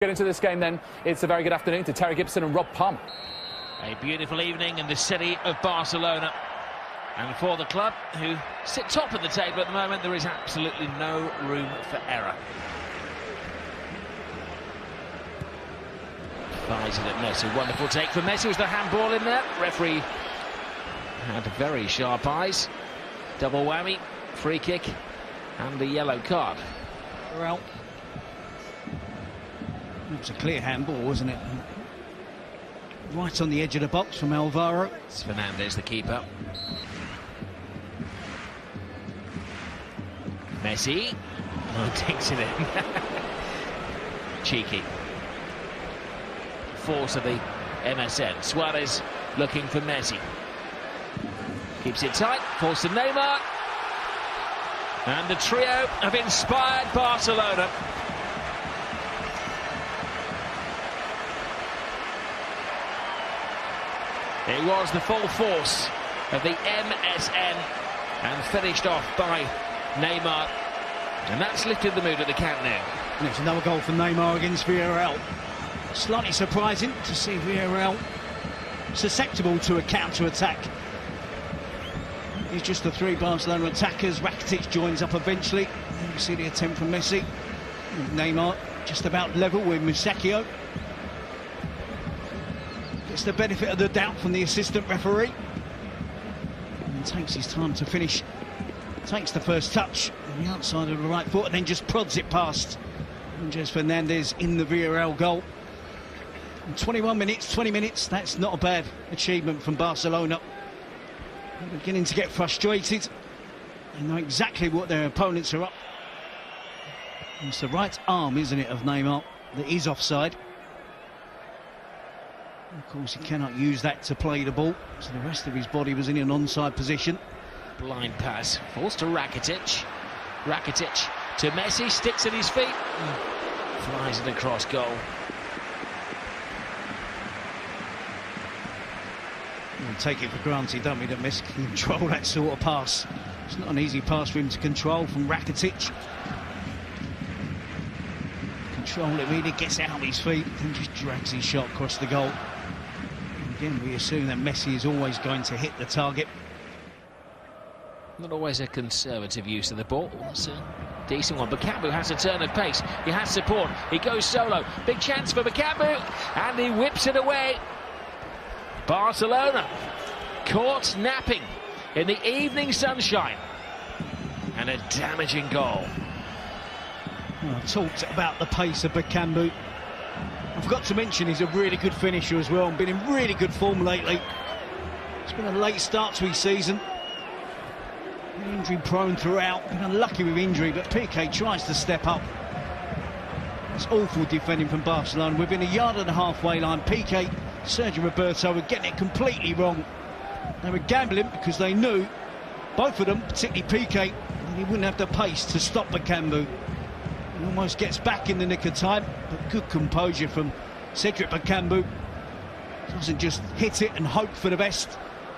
Get into this game then. It's a very good afternoon to Terry Gibson and Rob Palm. A beautiful evening in the city of Barcelona. And for the club, who sit top of the table at the moment, there is absolutely no room for error. Fires it at Messi. Wonderful take from Messi. Was the handball in there? Referee had very sharp eyes. Double whammy, free kick, and the yellow card. Well, it was a clear handball, wasn't it? Right on the edge of the box from Alvaro. It's Fernandez, the keeper. Messi. Oh, takes it in. Cheeky. Force of the MSN. Suarez looking for Messi. Keeps it tight. Force to Neymar. And the trio have inspired Barcelona. It was the full force of the MSN and finished off by Neymar. And that's lifted the mood at the Camp Nou. And it's another goal for Neymar against Villarreal. Slightly surprising to see Villarreal susceptible to a counter-attack. It's just the three Barcelona attackers. Rakitic joins up eventually. You see the attempt from Messi. Neymar just about level with Musacchio. Gets the benefit of the doubt from the assistant referee. And takes his time to finish. Takes the first touch on the outside of the right foot and then just prods it past Andres Fernandez in the Villarreal goal. In 21 minutes, 20 minutes, that's not a bad achievement from Barcelona. They're beginning to get frustrated. They know exactly what their opponents are up. It's the right arm, isn't it, of Neymar that is offside. Of course, he cannot use that to play the ball, so the rest of his body was in an onside position. Blind pass, falls to Rakitic. Rakitic to Messi, sticks at his feet, flies it across goal. We take it for granted, don't we, that Messi can control that sort of pass. It's not an easy pass for him to control from Rakitic. Control it really, gets out of his feet and just drags his shot across the goal. And again, we assume that Messi is always going to hit the target. Not always a conservative use of the ball. That's a decent one. Bakambu has a turn of pace. He has support. He goes solo. Big chance for Bakambu. And he whips it away. Barcelona caught napping in the evening sunshine. And a damaging goal. Well, I've talked about the pace of Bakambu. I forgot to mention he's a really good finisher as well and been in really good form lately. It's been a late start to his season. Injury prone throughout, been unlucky with injury, but Piqué tries to step up. It's awful defending from Barcelona. Within a yard and a halfway line, Piqué, Sergio Roberto were getting it completely wrong. They were gambling because they knew, both of them, particularly Piqué, that he wouldn't have the pace to stop Bakambu. He almost gets back in the nick of time, but good composure from Cedric Bakambu. Doesn't just hit it and hope for the best.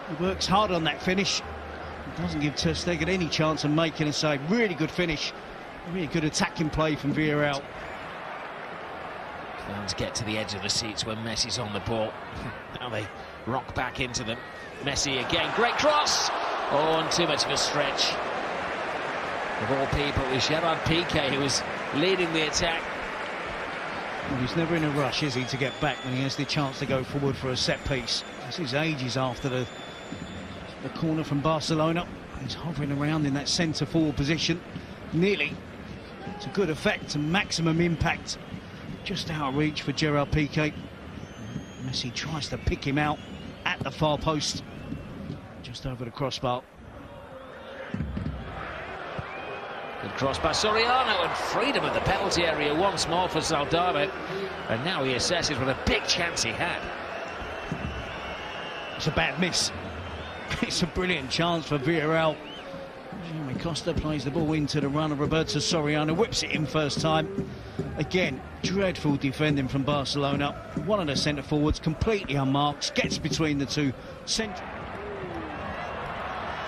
He works hard on that finish. Doesn't give Ter Stegen any chance of making a save. Really good finish. Really good attacking play from Villarreal. Fans get to the edge of the seats when Messi's on the ball. Now they rock back into them. Messi again. Great cross! Oh, and too much of a stretch. Of all people, it was Gerard Piqué who was leading the attack. Well, he's never in a rush, is he, to get back when he has the chance to go forward for a set piece. This is ages after the corner from Barcelona. He's hovering around in that centre forward position, nearly to good effect and maximum impact. Just out of reach for Gerard Piqué. Messi tries to pick him out at the far post, just over the crossbar. Good cross by Soriano, and freedom of the penalty area once more for Soldado. And now he assesses what a big chance he had. It's a bad miss. It's a brilliant chance for Villarreal. Costa plays the ball into the run of Roberto Soriano, whips it in first time. Again, dreadful defending from Barcelona. One of the centre forwards completely unmarked, gets between the two.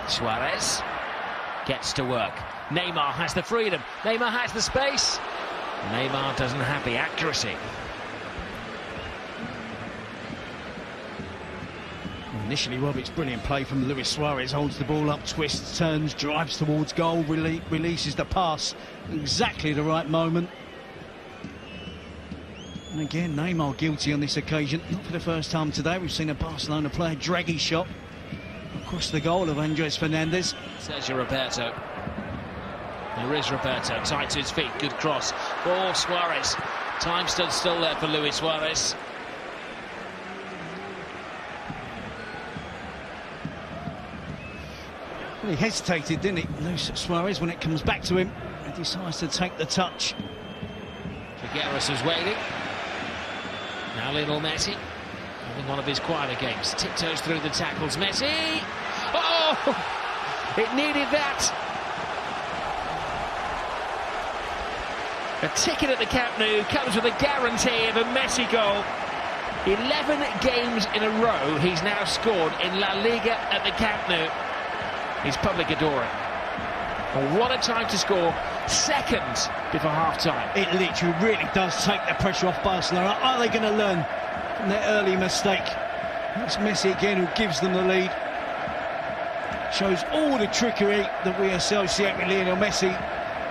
Suarez gets to work. Neymar has the freedom. Neymar has the space. Neymar doesn't have the accuracy. Initially, Roberts, brilliant play from Luis Suarez, holds the ball up, twists, turns, drives towards goal, releases the pass. Exactly the right moment. And again, Neymar guilty on this occasion. Not for the first time today. We've seen a Barcelona player drag his shot across the goal of Andres Fernandez. Sergio Roberto. There is Roberto, tight to his feet, good cross. Oh, Suarez. Time stood still there for Luis Suarez. Well, he hesitated, didn't he, Luis Suarez, when it comes back to him. He decides to take the touch. Figueres was waiting. Now Lionel Messi, having one of his quieter games. Tiptoes through the tackles, Messi! Oh! It needed that! A ticket at the Camp Nou comes with a guarantee of a Messi goal. 11 games in a row he's now scored in La Liga at the Camp Nou. His public adore him. And what a time to score, seconds before half-time. It literally really does take the pressure off Barcelona. Are they going to learn from their early mistake? It's Messi again who gives them the lead. Shows all the trickery that we associate with Lionel Messi.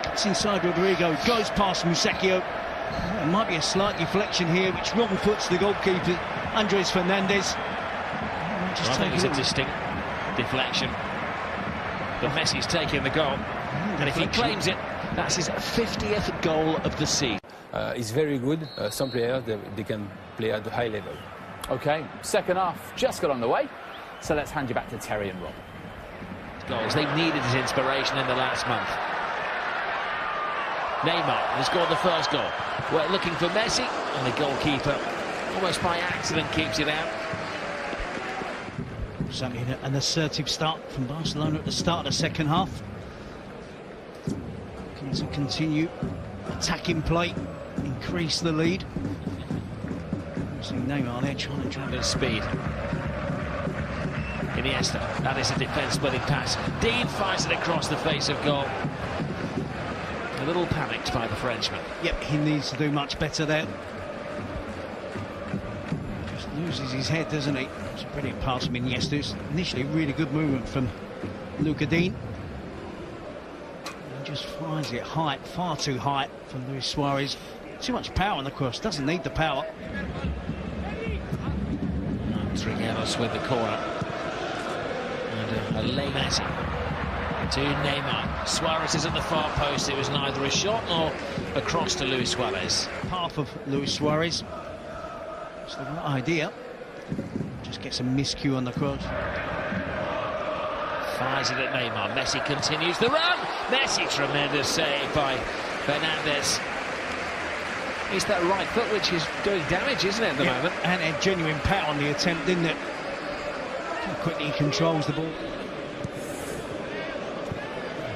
Cuts inside Rodrigo, goes past Musacchio. There might be a slight deflection here, which wrong foots the goalkeeper, Andres Fernandez. I think it's a distinct deflection. But Messi's taking the goal. And if he claims it, that's his 50th goal of the season. It's very good. Some players, they can play at a high level. OK, second half just got on the way. So let's hand you back to Terry and Rob. Goals. They needed his inspiration in the last month. Neymar has scored the first goal. We're looking for Messi, and the goalkeeper, almost by accident, keeps it out. Certainly an assertive start from Barcelona at the start of the second half. Looking to continue attacking play, increase the lead. See Neymar there trying to drive at speed. Iniesta, that is a defence-splitting pass. Dean fires it across the face of goal. A little panicked by the Frenchman. Yep, he needs to do much better there. Just loses his head, doesn't he? It's a brilliant pass from Iniesta. It's initially really good movement from Luca Dean. He just fires it high, far too high for Luis Suarez. Too much power on the cross, doesn't need the power. Trigueros with the corner. And a late Messi to Neymar. Suarez is at the far post. It was neither a shot nor a cross to Luis Suarez. Half of Luis Suarez. It's the right idea. Just gets a miscue on the cross. Fires it at Neymar. Messi continues the run. Messi, tremendous save by Fernandez. It's that right foot which is doing damage, isn't it, at the moment? And a genuine power on the attempt, didn't it? How quickly he controls the ball.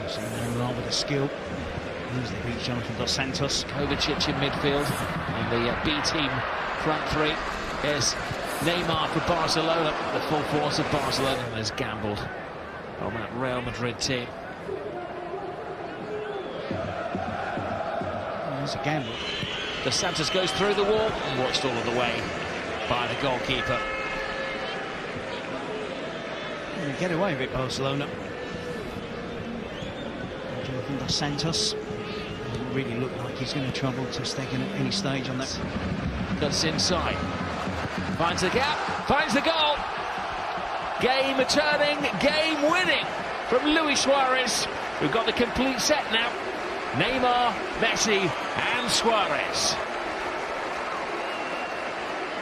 So Neymar with a skill. Here's the beat Jonathan Dos Santos. Kovacic in midfield. And the B team front three. Here's Neymar for Barcelona. The full force of Barcelona has gambled on that Real Madrid team. There's a gamble. Dos Santos goes through the wall and watched all of the way by the goalkeeper. They get away with it, Barcelona. Jonathan Dos Santos doesn't really look like he's going to trouble Ter Stegen at any stage on that. Cuts inside, finds the gap, finds the goal. Game turning, game winning from Luis Suarez. We've got the complete set now. Neymar, Messi and Suarez.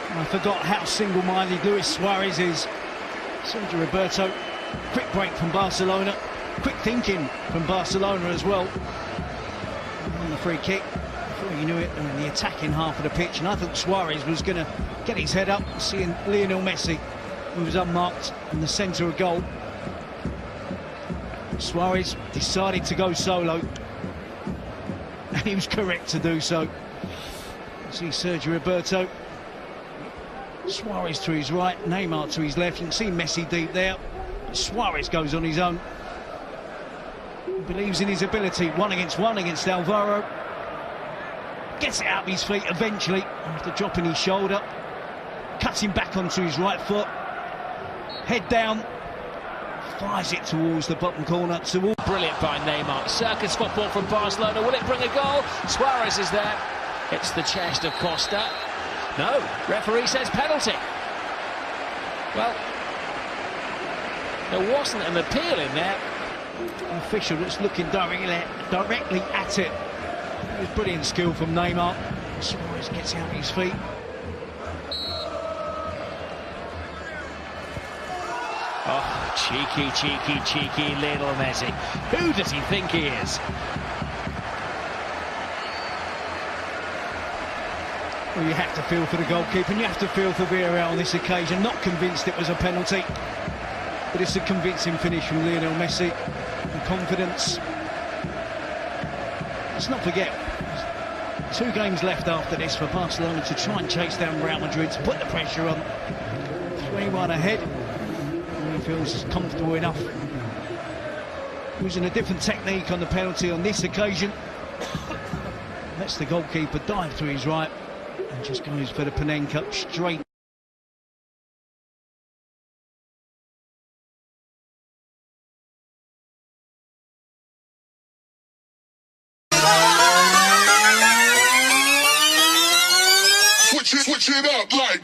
I forgot how single-minded Luis Suarez is. Sergio Roberto, quick break from Barcelona, quick thinking from Barcelona as well. On the free kick, before you knew it, they're in the attacking half of the pitch, and I thought Suarez was going to get his head up, seeing Lionel Messi, who was unmarked in the centre of goal. Suarez decided to go solo, and he was correct to do so. You see Sergio Roberto, Suarez to his right, Neymar to his left. You can see Messi deep there. Suarez goes on his own. He believes in his ability. 1 against Alvaro. Gets it out of his feet eventually after dropping his shoulder. Cuts him back onto his right foot. Head down, fires it towards the bottom corner. Brilliant by Neymar. Circus football from Barcelona. Will it bring a goal? Suarez is there. It's the chest of Costa. No, referee says penalty. Well, there wasn't an appeal in there. An official that's looking directly at it. It was brilliant skill from Neymar. Suarez gets out his feet. Oh, cheeky Lionel Messi. Who does he think he is? Well, you have to feel for the goalkeeper and you have to feel for Villarreal on this occasion. Not convinced it was a penalty, but it's a convincing finish from Lionel Messi. And confidence. Let's not forget, 2 games left after this for Barcelona to try and chase down Real Madrid, to put the pressure on. 3-1 ahead. He feels comfortable enough. Using a different technique on the penalty on this occasion. Lets the goalkeeper dive to his right and just goes for the Panenka straight. Switch it up like